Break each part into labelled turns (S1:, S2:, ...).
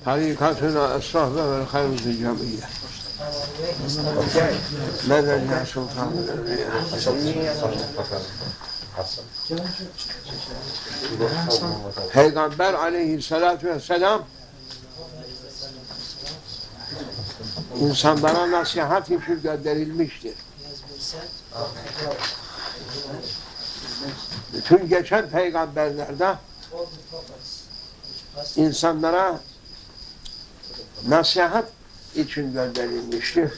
S1: tarikatına esrahla vel hayruzu cemiyye. Neden ya sultanım Peygamber aleyhissalatu vesselam insanlara nasihat için gönderilmiştir. Bütün geçen peygamberlerde insanlara nasihat için gönderilmiştir.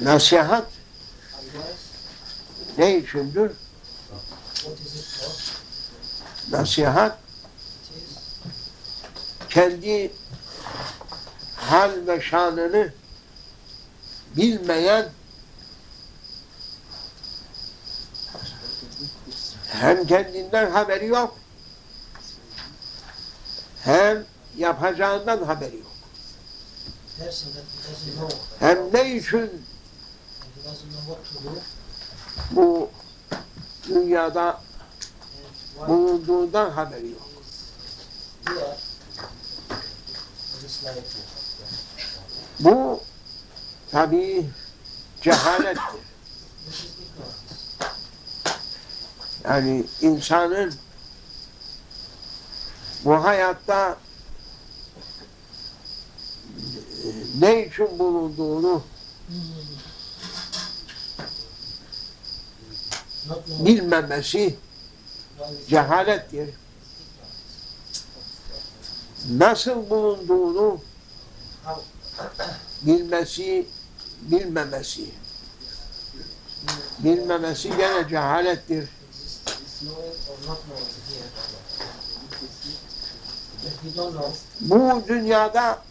S1: Nasihat ne içindir? Nasihat kendi hal ve şanını bilmeyen hem kendinden haberi yok hem yapacağından haberi yok. Hem ne için bu dünyada bulunduğundan haberi yok. Bu tabii cehalettir. Yani insanın bu hayatta ne için bulunduğunu bilmemesi cehalettir. Nasıl bulunduğunu bilmesi, bilmemesi. Bilmemesi gene cehalettir. Bu dünyada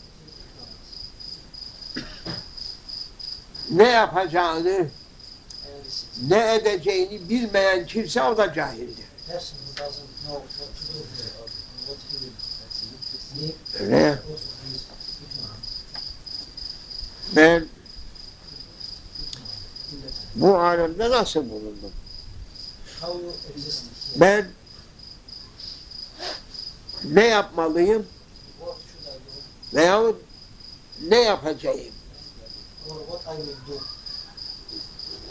S1: ne yapacağını, ne edeceğini bilmeyen kimse o da cahildir. Öyle. Ben bu alemde nasıl bulundum? Ben ne yapmalıyım veyahut ne yapacağım?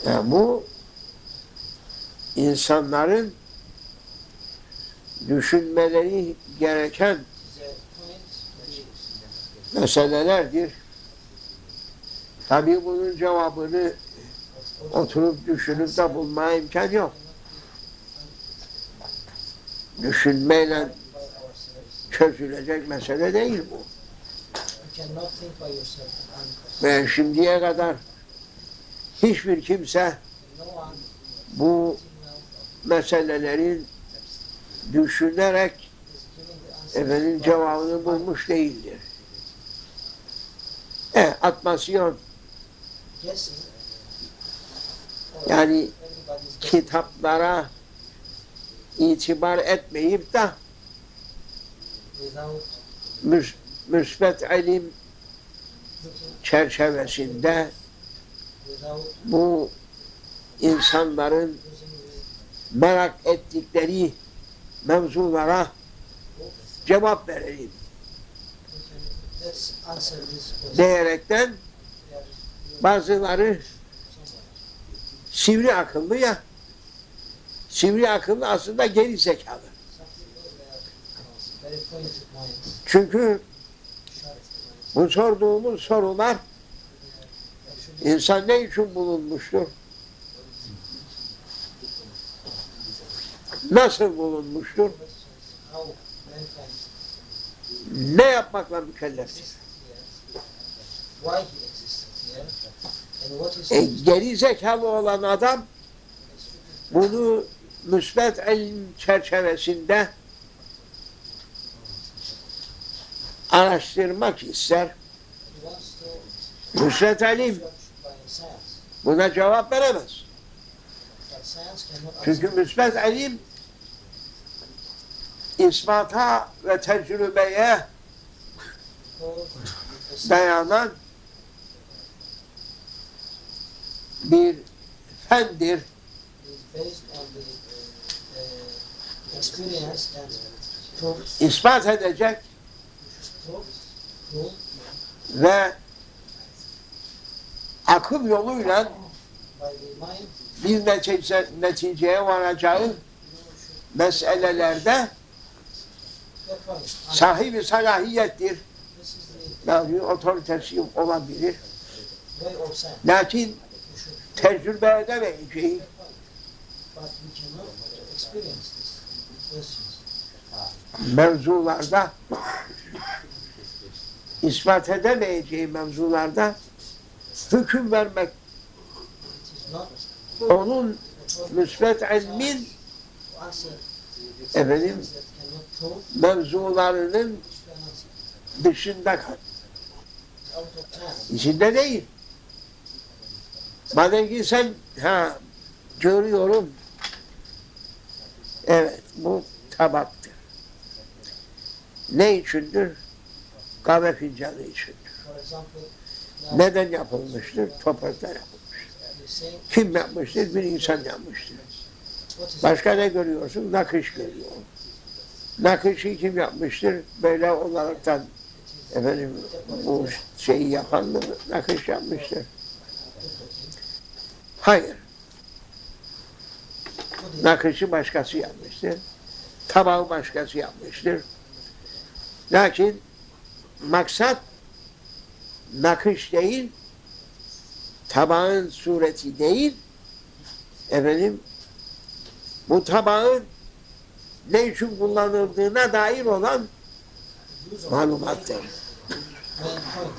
S1: Yani bu insanların düşünmeleri gereken meselelerdir. Tabii bunun cevabını oturup düşünüp de bulmaya imkan yok. Düşünmeyle çözülecek mesele değil bu. Ve şimdiye kadar hiçbir kimse bu meselelerin düşünerek cevabını bulmuş değildir. Atmasyon yani kitaplara itibar etmeyip de müsbet ilim çerçevesinde bu insanların merak ettikleri mevzulara cevap verelim diyerekten bazıları sivri akıllı ya, sivri akıllı aslında geri zekalı. Çünkü bu sorduğumuz sorular insan ne için bulunmuştur? Nasıl bulunmuştur? Ne yapmakla mükelleftir? Geri zekalı olan adam bunu müsbet ilim çerçevesinde araştırmak ister. Müsbet ilim buna cevap veremez. Çünkü müsbet ilim ispata ve tecrübeye dayanan bir fendir.
S2: experience and prove,
S1: ispat edecek
S2: prove
S1: ve akıl yoluyla
S2: by the mind
S1: bir neticeye varacağı meselelerde
S2: the point.
S1: sahibi salahiyettir.
S2: This is
S1: Yani otoritesi olabilir.
S2: the way of science.
S1: Lakin
S2: We should,
S1: tecrübe edemeyeceği
S2: but we cannot experience these questions.
S1: mevzularda, ispat edemeyeceği mevzularda hüküm vermek,
S2: It is not
S1: onun müsbet ilmin
S2: to answer
S1: efendim
S2: things that cannot prove
S1: mevzularının
S2: explanation.
S1: dışında kal.
S2: Out of time.
S1: İçinde değil. Madem ki sen görüyorum. Evet, bu tabaktır. Ne içindir? Kahve fincanı içindir.
S2: For example, now
S1: Neden yapılmıştır? Toprakta yapılmıştır.
S2: you say,
S1: Kim yapmıştır? Bir insan yapmıştır.
S2: what is
S1: Başka ne görüyorsun? Nakış görüyor. Nakışı kim yapmıştır? Böyle olaraktan efendim bu şeyi yapan mı nakış yapmıştır? Hayır. Nakışı başkası yapmıştır. Tabağı başkası yapmıştır. Lakin maksat nakış değil, tabağın sureti değil, efendim bu tabağın ne için kullanıldığına dair olan
S2: use of
S1: malumattır.
S2: main point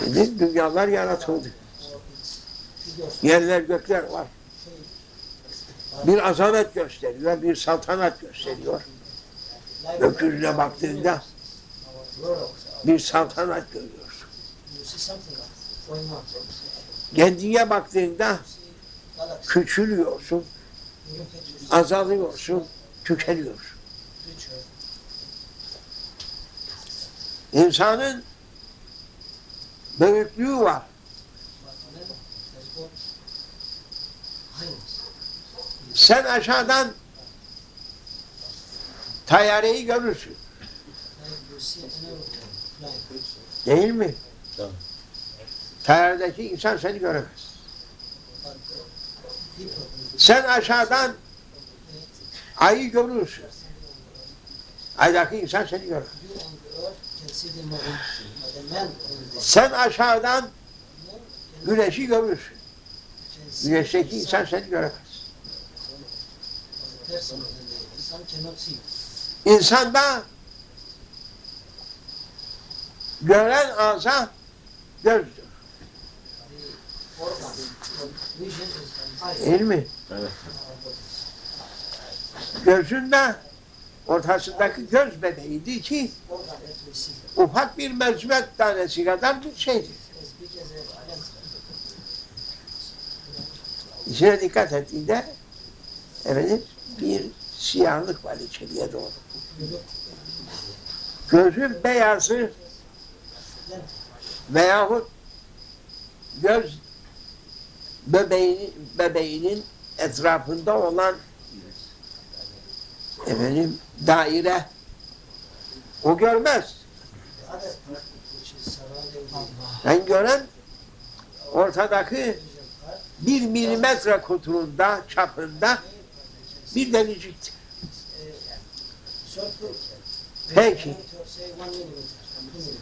S1: Şimdi dünyalar yaratıldı.
S2: or its figures
S1: Yerler gökler var. Bir azamet gösteriyor, bir saltanat gösteriyor. Gökyüzüne baktığında bir saltanat görüyorsun.
S2: you see something going on.
S1: Kendine baktığında
S2: Galaxy,
S1: küçülüyorsun,
S2: you look at yourself,
S1: azalıyorsun, tükeniyorsun.
S2: creature,
S1: İnsanın büyüklüğü var.
S2: but man has got highness.
S1: Sen aşağıdan tayyareyi görürsün.
S2: Like you see an aeroplane flying.
S1: Değil mi?
S3: Tamam.
S1: Tayyaredeki insan seni göremez.
S2: But people
S1: Sen aşağıdan ayı görürsün. Aydaki insan seni göremez.
S2: you on the earth can see the moon, but the man on the
S1: Sen aşağıdan
S2: moon
S1: güneşi görürsün.
S2: can see
S1: Güneşteki
S2: the
S1: insan
S2: sun,
S1: seni göremez.
S2: but the person on the sun cannot see.
S1: İnsanda gören ağza gözdür.
S2: The organ of vision is an eye.
S1: Değil mi?
S3: Evet.
S1: Gözün de ortasındaki göz bebeğiydi ki
S2: Organ that we see
S1: ufak bir mercimek tanesi kadar bir şeydi.
S2: as big as a pencil.
S1: İçine dikkat ettiğinde efendim bir siyahlık var içeriye doğru.
S2: You look
S1: Gözün beyazı
S2: then
S1: veyahut göz bebeğinin etrafında olan efendim daire o görmez.
S2: the other part which is surrounding the
S1: Ben gören ortadaki
S2: vision part,
S1: 1 milimetre kuturunda, çapında bir deliciktir.
S2: circle,
S1: Peki.
S2: say 1 millimeter, 2 millimeters.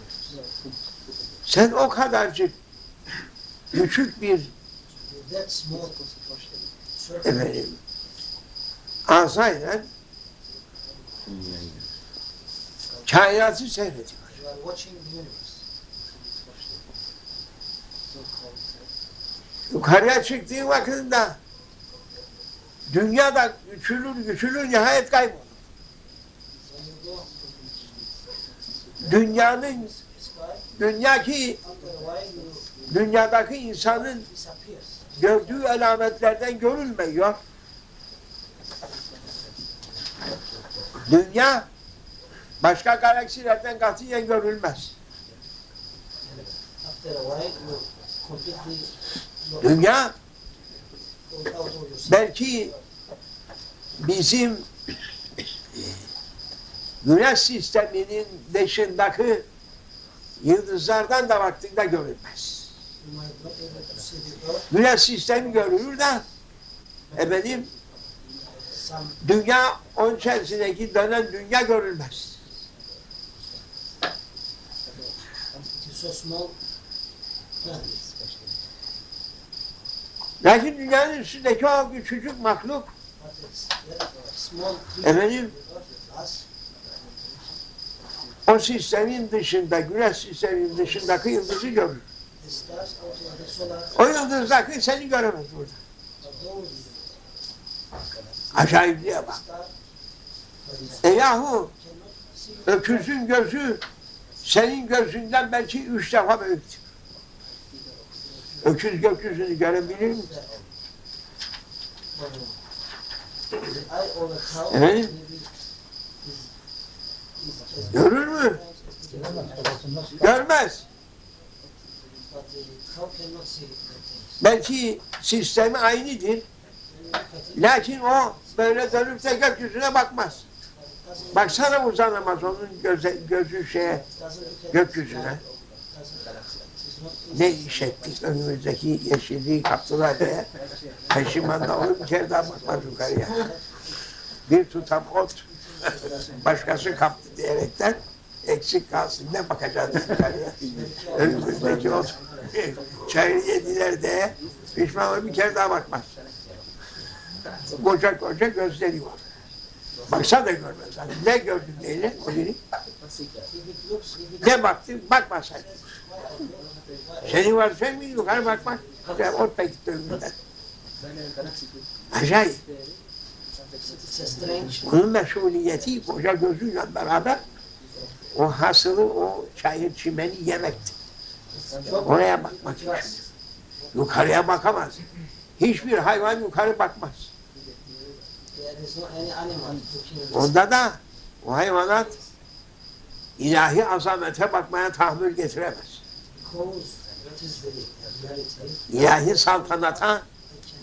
S1: Sen o kadarcık küçük bir
S2: With that small circle,
S1: efendim azayla kainatı seyrediyor.
S2: you are watching the universe.
S1: Yukarıya çıktığı vakitinde dünya da küçülür nihayet kaybolur.
S2: When you go
S1: Dünyanın
S2: sky,
S1: dünya ki
S2: after a while you
S1: dünyadaki insanın
S2: disappears.
S1: gördüğü alametlerden görülmüyor. Dünya başka galaksilerden katiyen görülmez.
S2: After a while you completely
S1: Dünya
S2: go out of yourself.
S1: belki bizim Güneş sisteminin dışındaki yıldızlardan da vaktinde görülmez.
S2: You might not be able to see the earth.
S1: Güneş sistemi görülür de efendim
S2: Some
S1: dünya onun içerisindeki dönen dünya görülmez.
S2: it is so small. Yeah.
S1: Lakin dünyanın üstündeki o küçücük mahluk
S2: But it's small.
S1: efendim
S2: Us.
S1: o sistemin dışında, güneş sistemin dışındaki yıldızı görür.
S2: The stars outside the solar.
S1: O yıldızdaki seni göremez burada.
S2: Those
S1: Acayipliğe bak.
S2: stars
S1: Yahu
S2: cannot see.
S1: öküzün gözü senin gözünden belki 3 defa büyüktür. Öküz gökyüzünü görebilir mi?
S2: The eye of a cow
S1: Evet.
S2: maybe is as
S1: Görür mü? Görmez.
S2: but the cow cannot see the things.
S1: Belki sistemi aynıdır.
S2: When you look at it,
S1: Lakin o böyle dönüp de gökyüzüne bakmaz.
S2: but it doesn't
S1: Baksana uzanamaz onun gözü şeye,
S2: doesn't look at
S1: gökyüzüne.
S2: the sky. It's not
S1: Ne iş ettik önümüzdeki yeşilliği kaptılar diye. Peşimanda olur bir kere daha bakmaz yukarıya. Bir tutam ot başkası kaptı diyerekten eksik kalsın ne bakacağız yukarıya. Önümüzdeki ot çayını yediler diye pişman olur bir kere daha bakmaz. Koca koca gözleri var. Baksa da görmez. Hani ne gördün neyle o biri?
S2: if it looks if it
S1: Ne baktın? Bakmasaydı. Senin var sen mi yukarı bakmak? İşte orta gitti önümden. Acayip.
S2: it's a strange
S1: Onun meşguliyeti koca gözüyle beraber o hasılı, o çayır çimeni yemekti.
S2: job.
S1: Oraya bakmak için. Yukarıya bakamaz. Hiçbir hayvan yukarı bakmaz.
S2: There is no any animal looking at this.
S1: Onda da o hayvanat ilahi azamete bakmaya tahammül getiremez.
S2: Because it is the reality.
S1: İlahi saltanata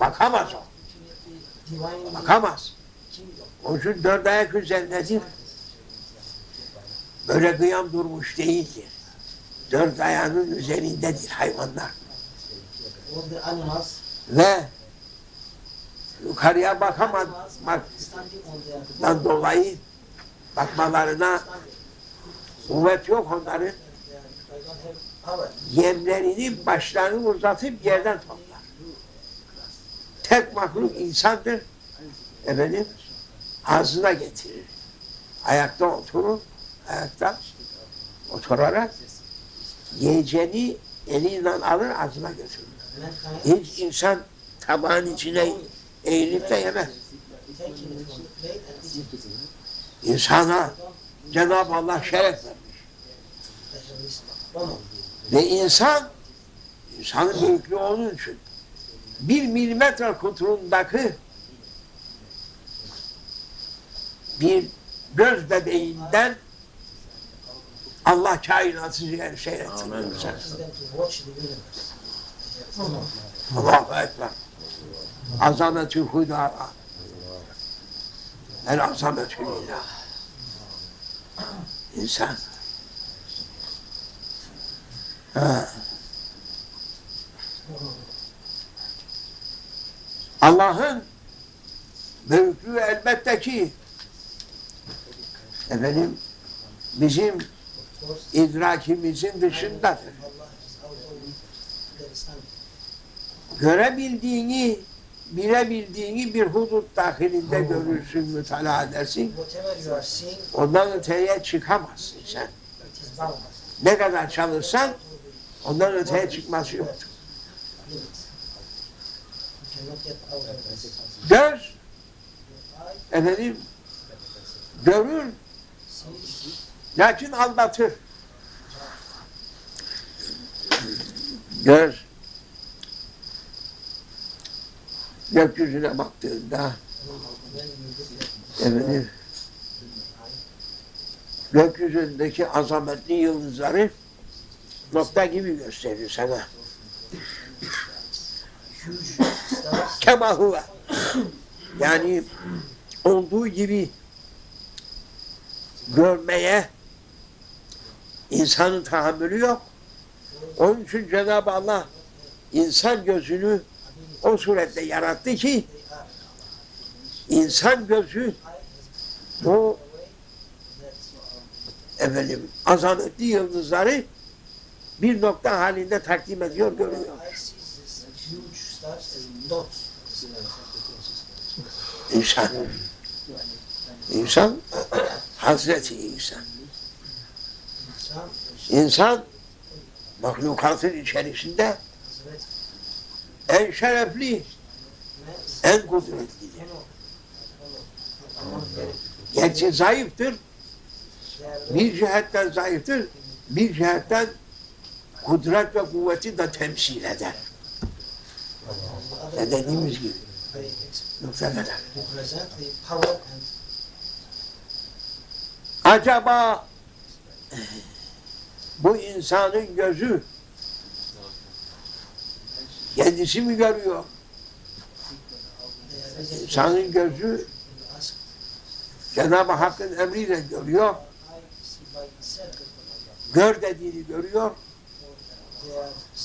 S1: bakamaz o.
S2: Divine
S1: Bakamaz.
S2: kingdom.
S1: Onun için dört ayak üzerindedir. Böyle kıyam durmuş değildir. Dört ayağının üzerindedir hayvanlar.
S2: All the animals,
S1: Ve yukarıya
S2: animals
S1: bakamadığından
S2: standing on their
S1: dolayı bakmalarına
S2: standing.
S1: kuvvet yok onların.
S2: They don't have power.
S1: Yemlerini başlarını uzatıp yerden toplar. Tek mahluk insandır. Efendim ağzına getirir. Ayakta oturur. Ayakta oturarak yiyeceğini eliyle alır ağzına götürür.
S2: Mankind
S1: Hiç insan tabağın içine eğilip de yemez.
S2: taking it from the plate and eating it.
S1: İnsana Cenab-ı Allah şeref vermiş.
S2: There is honor.
S1: Ve insanın büyüklüğü onun için 1 milimetre kuturundaki bir göz bebeğinden Allah kainatı seyrettiriyor.
S2: Teaching them to watch the universe. They have honor.
S1: Allahu Ekber. Azametü huda. El azametü lillah. İnsan. Ha. Allah'ın büyüklüğü elbette ki efendim bizim
S2: Of course,
S1: idrakimizin dışındadır.
S2: Allah is out of their standing.
S1: Görebildiğini, bilebildiğini bir hudut dahilinde görürsün, mütalaa edersin.
S2: Whatever you are seeing,
S1: Ondan öteye çıkamazsın sen.
S2: it is boundless.
S1: Ne kadar çalışsan ondan öteye çıkması yoktur.
S2: Limits. You cannot get out of this.
S1: Göz,
S2: Eye
S1: efendim, görür,
S2: sees,
S1: lakin aldatır. Göz, gökyüzüne baktığında,
S2: when you look at
S1: efendim, gökyüzündeki azametli yıldızları nokta gibi gösterir sana.
S2: huge stars,
S1: Kema huve. Yani olduğu gibi görmeye insanın tahammülü yok. Onun için Cenab-ı Allah insan gözünü o surette yarattı ki insan gözü o azametli yıldızları bir nokta halinde takdim ediyor, görüyor. İnsan. İnsan Hazreti İnsan. İnsan mahlukatın içerisinde en şerefli, en kudretlidir. Gerçi zayıftır, bir cihetten zayıftır, bir cihetten kudret ve kuvveti de temsil eder. Ne dediğimiz gibi. Noktalar. Acaba bu insanın gözü kendisi mi görüyor? İnsanın gözü Cenab-ı Hakk'ın emriyle görüyor. Gör dediğini görüyor.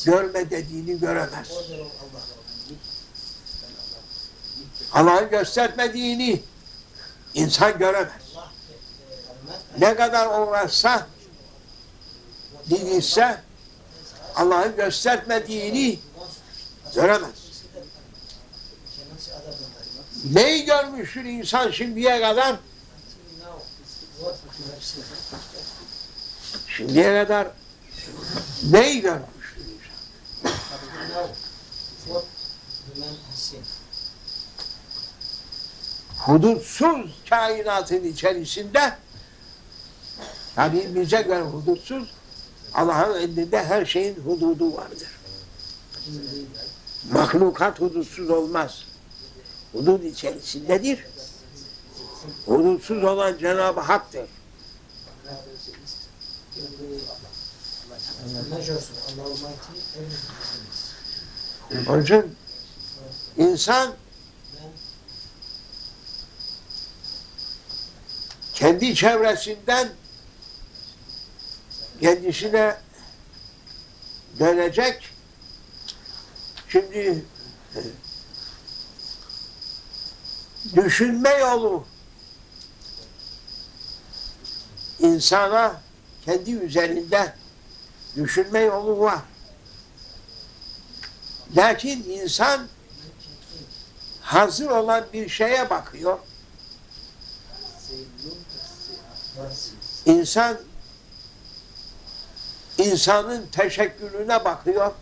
S1: Görme dediğini göremez. Allah'ın göstermediğini insan göremez. Ne kadar uğraşsa, didişse Allah'ın göstermediğini göremez. Neyi görmüştür insan şimdiye kadar? Şimdiye kadar neyi görmüştür insan? Hudutsuz kainatın içerisinde, tabi bize göre hudutsuz, Allah'ın elinde her şeyin hududu vardır. Mahlukat hudutsuz olmaz. Hudud içerisindedir. Hudutsuz olan Cenab-ı Hak'tır. Onun için insan kendi çevresinden kendisine dönecek. Şimdi düşünme yolu insana kendi üzerinde düşünme yolu var. Lakin insan hazır olan bir şeye bakıyor. İnsan insanın teşekkülüne bakıyor.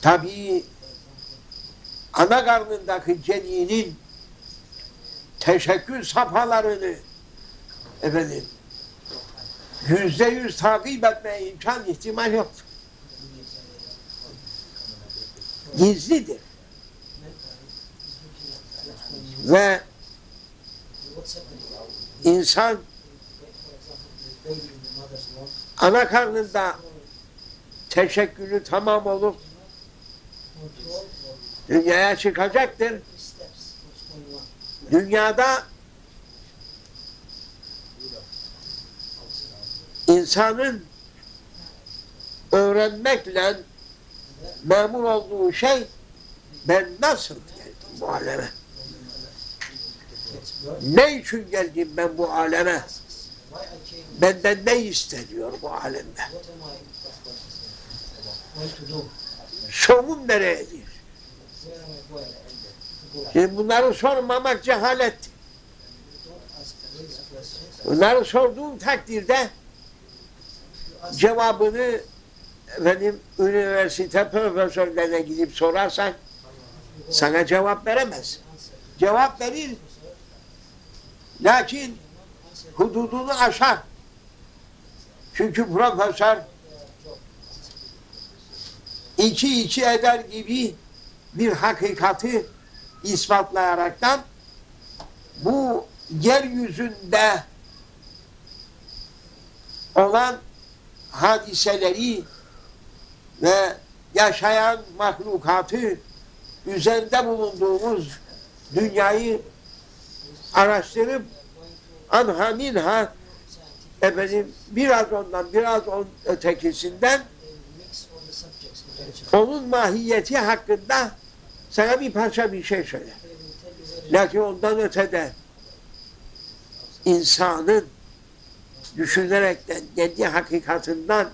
S1: Tabii ana karnındaki ceninin teşekkül safhalarını %100 takip etmeye imkan ihtimal yoktur. Gizlidir. Ve insan ana karnında teşekkülü tamam olup dünyaya çıkacaktır. Dünyada insanın öğrenmekle memur olduğu şey, ben nasıl geldim bu aleme? Ne için geldim ben bu aleme? Benden ne isteniyor bu alemde? Sonum nereyedir? Şimdi bunları sormamak cehalet. Bunları sorduğum takdirde cevabını üniversite profesörlerine gidip sorarsan sana cevap veremez. Cevap verir. Lakin hududunu aşar. Çünkü profesör iki eder gibi bir hakikati ispatlayaraktan bu yeryüzünde olan hadiseleri ve yaşayan mahlukatı, üzerinde bulunduğumuz dünyayı araştırıp anha minha, efendim, biraz ondan, biraz ötekisinden, onun mahiyeti hakkında sana bir parça bir şey söyle. Lakin ondan ötede insanın düşünerekten, kendi hakikatinden,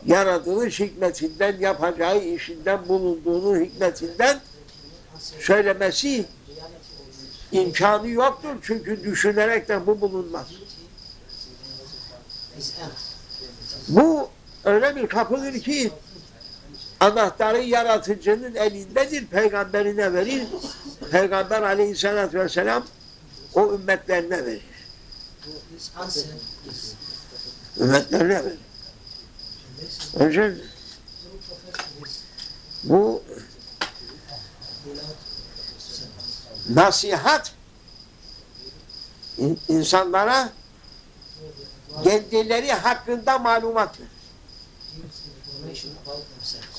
S1: yaratılış hikmetinden, yapacağı işinden, bulunduğunun hikmetinden söylemesi imkanı yoktur. Çünkü düşünerekten bu bulunmaz. Bu öyle bir kapıdır ki anahtarı yaratıcının elindedir, peygamberine verir. Peygamber aleyhissalatü vesselam o ümmetlerine verir. Ümmetlerine verir. Onun için bu nasihat insanlara kendileri hakkında malumat verir.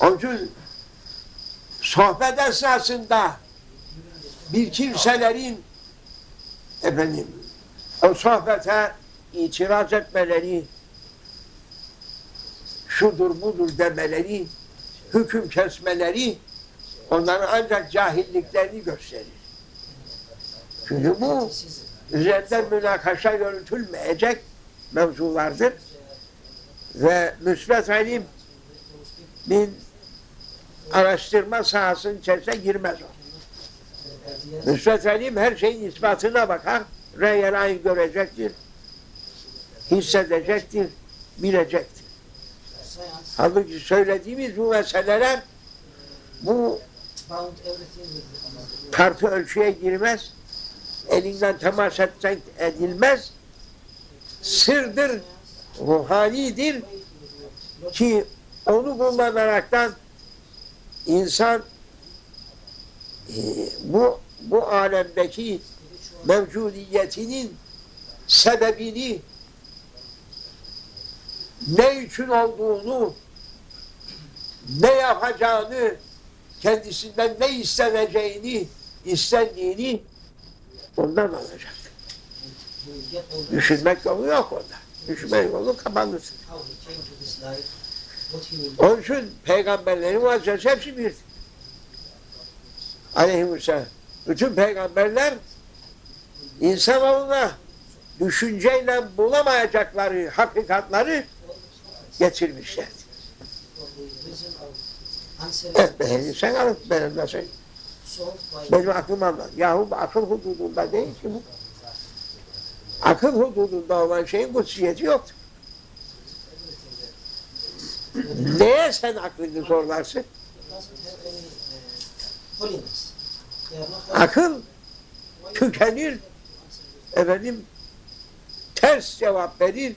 S1: Onun için sohbet esnasında bir kimselerin efendim o sohbete itiraz etmeleri, şudur budur demeleri, hüküm kesmeleri onların ancak cahilliklerini gösterir. Çünkü bu üzerinden münakaşa yürütülmeyecek mevzulardır ve müsbet ilimin araştırma sahasının içerisine girmez o. Müsbet ilim her şeyin ispatına bakar, reyelâyı görecektir, hissedecektir, bilecektir. Halbuki söylediğimiz bu meseleler bu tartı ölçüye girmez, elinden temas edilmez, sırdır, ruhanidir ki onu kullanaraktan insan bu alemdeki mevcudiyetinin sebebini, ne için olduğunu, ne yapacağını, kendisinden ne istendiğini ondan alacak. Düşünmek yolu yok onda. Düşünmek yolu kapanır. Onun için peygamberlerin vazifesi hepsi bir. Aleyhisselam. Bütün peygamberler insanoğluna düşünceyle bulamayacakları hakikatları getirmişler. Evet, sen alıp benim nasıl? Benim aklım anlar. Yahu akıl hududunda değil ki bu. Akıl hududunda olan şeyin kutsiyeti yoktur. Neye sen aklını zorlarsın? Akıl tükenir, efendim, ters cevap verir,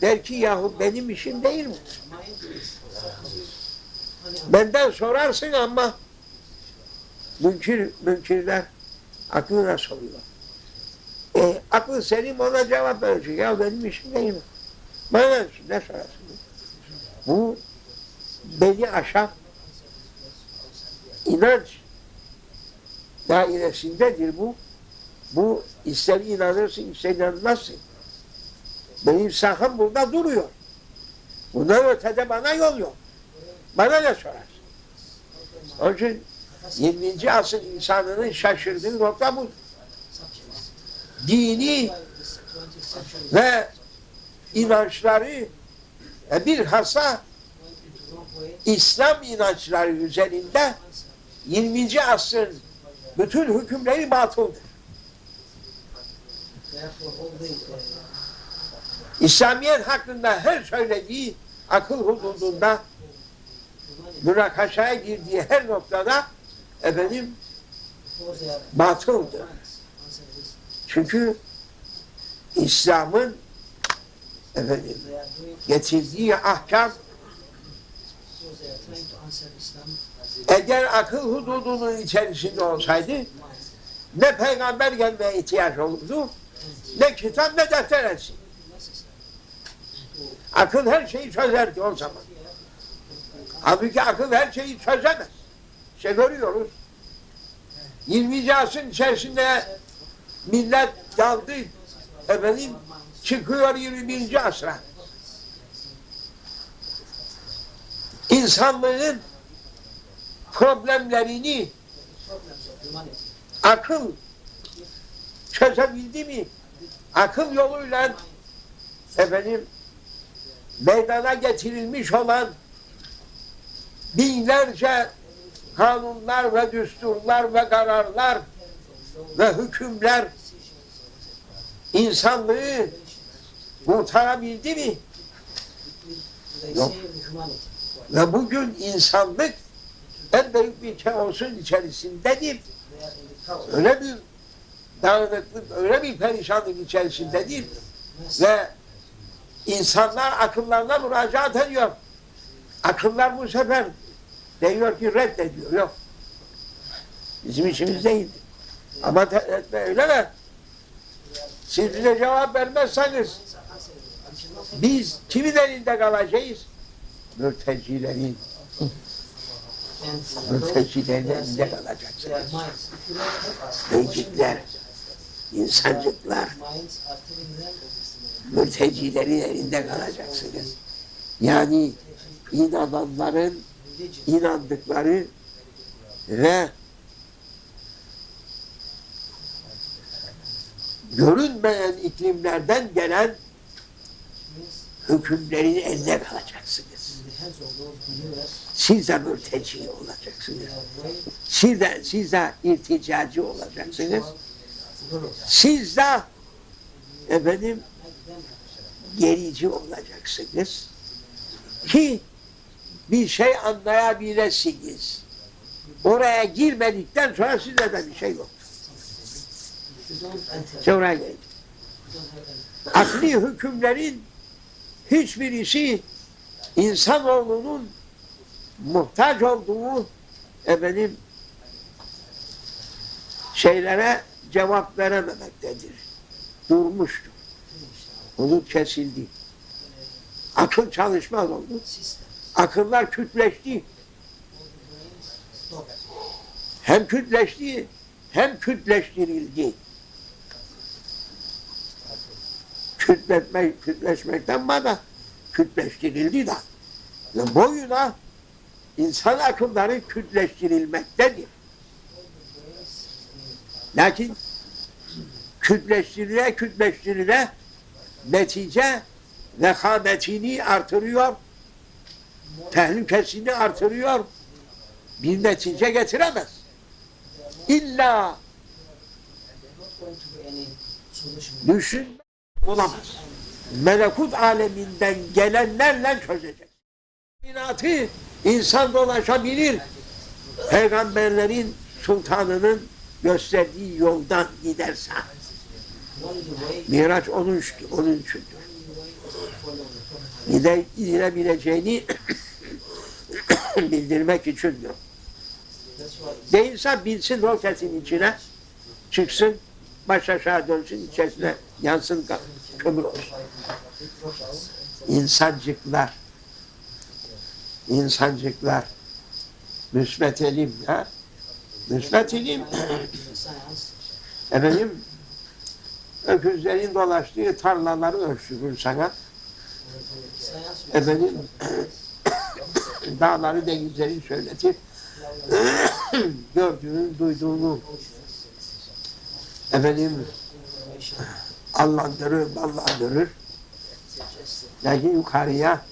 S1: der ki yahu benim işim değil mi? Benden sorarsın ama münkirler aklına soruyor. Akıl selim ona cevap verecek. Ya benim işim değil mi? Bana ne sorarsın? Bu beni aşan inanç dairesindedir bu. Bu ister inanırsın, ister inanmazsın. Benim saham burada duruyor. Bundan ötede bana yol yok. Bana ne sorarsın? Onun için 20. asır insanının şaşırdığı nokta bu. Dini ve inançları bilhassa İslam inançları üzerinde 20. asrın bütün hükümleri batıldır. İslamiyet hakkında her söylediği akıl hududunda münakaşaya girdiği her noktada efendim batıldır. Çünkü İslam'ın efendim getirdiği ahkam eğer akıl hududunun içerisinde olsaydı ne peygamber gelmeye ihtiyaç olurdu, ne kitap ne defter etsin. Akıl her şeyi çözerdi o zaman. Halbuki akıl her şeyi çözemez. İşte görüyoruz. 20. asrın içerisinde millet daldı efendim çıkıyor 21. asra. İnsanlığın problemlerini akıl çözebildi mi? Akıl yoluyla efendim meydana getirilmiş olan binlerce kanunlar ve düsturlar ve kararlar ve hükümler insanlığı kurtarabildi mi? Yok. Ve bugün insanlık en büyük bir kaosun içerisindedir. Öyle bir dağınıklık, öyle bir perişanlık içerisindedir. Ve insanlar akıllarına müracaat ediyor. Akıllar bu sefer diyor ki reddediyor. Yok. Bizim işimiz değil. Ama öyle mi? Siz bize cevap vermezseniz biz kimin elinde kalacağız? Mürtecilerin elinde kalacaksınız. Beycikler, insancıklar, mürtecilerin elinde kalacaksınız. Yani inananların inandıkları ve görünmeyen iklimlerden gelen hükümlerin eline kalacaksınız. Siz de mürteci olacaksınız. Siz de irticacı olacaksınız. Siz de efendim gerici olacaksınız. Ki bir şey anlayabilirsiniz. Oraya girmedikten sonra sizde de bir şey yok. Sonra geldi. Akli hükümlerin hiçbirisi insanoğlunun muhtaç olduğu efendim şeylere cevap verememektedir. Durmuştur. Hudut kesildi. Akıl çalışmaz oldu. Akıllar kütleşti. Hem kütleşti hem kütleştirildi. Kütleşmekten bana kütleştirildi de. Ve boyuna insan akılları kütleştirilmektedir. Lakin kütleştirile netice vekametini artırıyor, tehlikesini artırıyor, bir netice getiremez. İlla düşün olamaz. Melekut aleminden gelenlerle çözecek. Kainatı insan dolaşabilir. Peygamberlerin sultanının gösterdiği yoldan giderse. Miraç onun içindir. Gidebileceğini bildirmek içindir. Değilse bilsin roketin içine, çıksın, baş aşağı dönsün, içerisine yansın, kömür olsun. İnsancıklar, müsbet ilim, ha? Müsbet ilim, efendim, öküzlerin dolaştığı tarlaları ölçtürür sana. Efendim, dağları, denizleri söyletir. Gördüğünü, duyduğunu efendim allandırır, ballandırır. Lakin yukarıya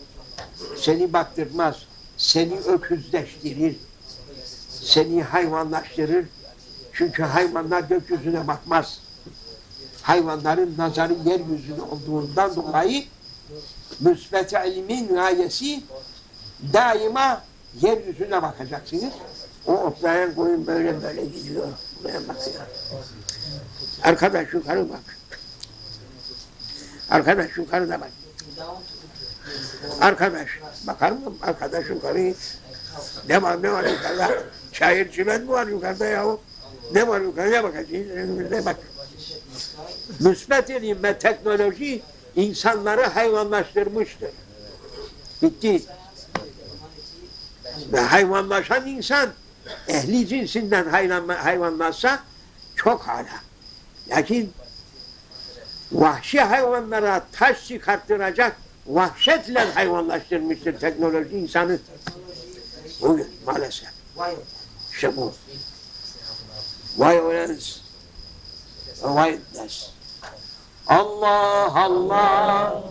S1: seni baktırmaz. Seni öküzleştirir. Seni hayvanlaştırır. Çünkü hayvanlar gökyüzüne bakmaz. Hayvanların nazarı yeryüzüne olduğundan dolayı müsbet ilmin gayesi daima yeryüzüne bakacaksınız. O otlayan koyun böyle böyle gidiyor. Buraya bakıyor. Arkadaş yukarı bak. Arkadaş yukarıda bak. Arkadaş bakar mı? Arkadaş yukarı. Ne var yukarıda? Şair çimen mi var yukarıda yahu? Ne var yukarıya bakacağız? Önümüzde bak. Müsbet ilim ve teknoloji insanları hayvanlaştırmıştır. Bitti. Ve hayvanlaşan insan ehli cinsinden hayvanlaşsa çok hala. Lakin vahşi hayvanlara taş çıkarttıracak vahşetle hayvanlaştırmıştır teknoloji insanı. Bugün maalesef. İşte bu. Violence, wildness. Allah Allah,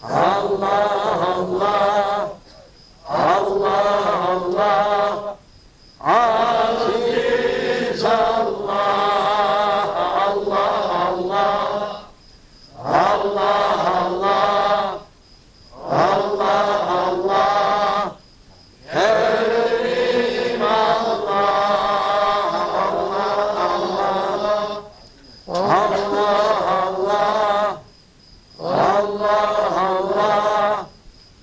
S1: Allah Allah, Allah Allah, Aziz Allah, Allah Allah, Allah Allah, Allah Allah, Kerim Allah, Allah Allah, Allah Allah,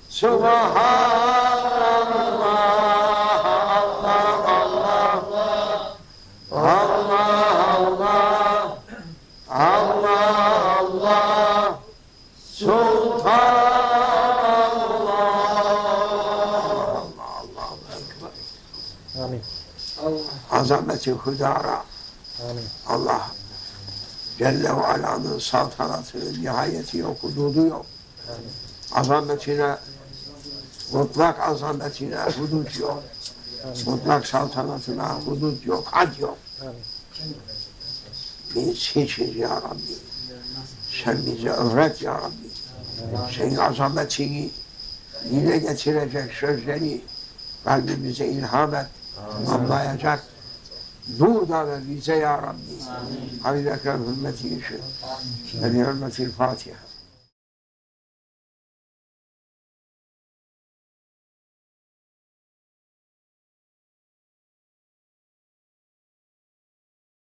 S1: Subhanallah, Allah Allah, Allah Allah, Allah Sultanallah, Allahu Ekber.
S3: Amin.
S1: Azameti hudara.
S3: Amin.
S1: Allah Celle ve Ala'nın saltanatının nihayeti yok, hududu yok. Azametine, mutlak azametine hudut yok. Mutlak saltanatına hudut yok, had yok. Biz hiçiz ya Rabbi. Sen bize öğret ya Rabbi. Senin azametini dile getirecek sözleri kalbimize ilham et, anlayacak. Nur da ver bize ya Rabbi. Hayır ekrem hürmeti için. Ve hürmetil Fatiha.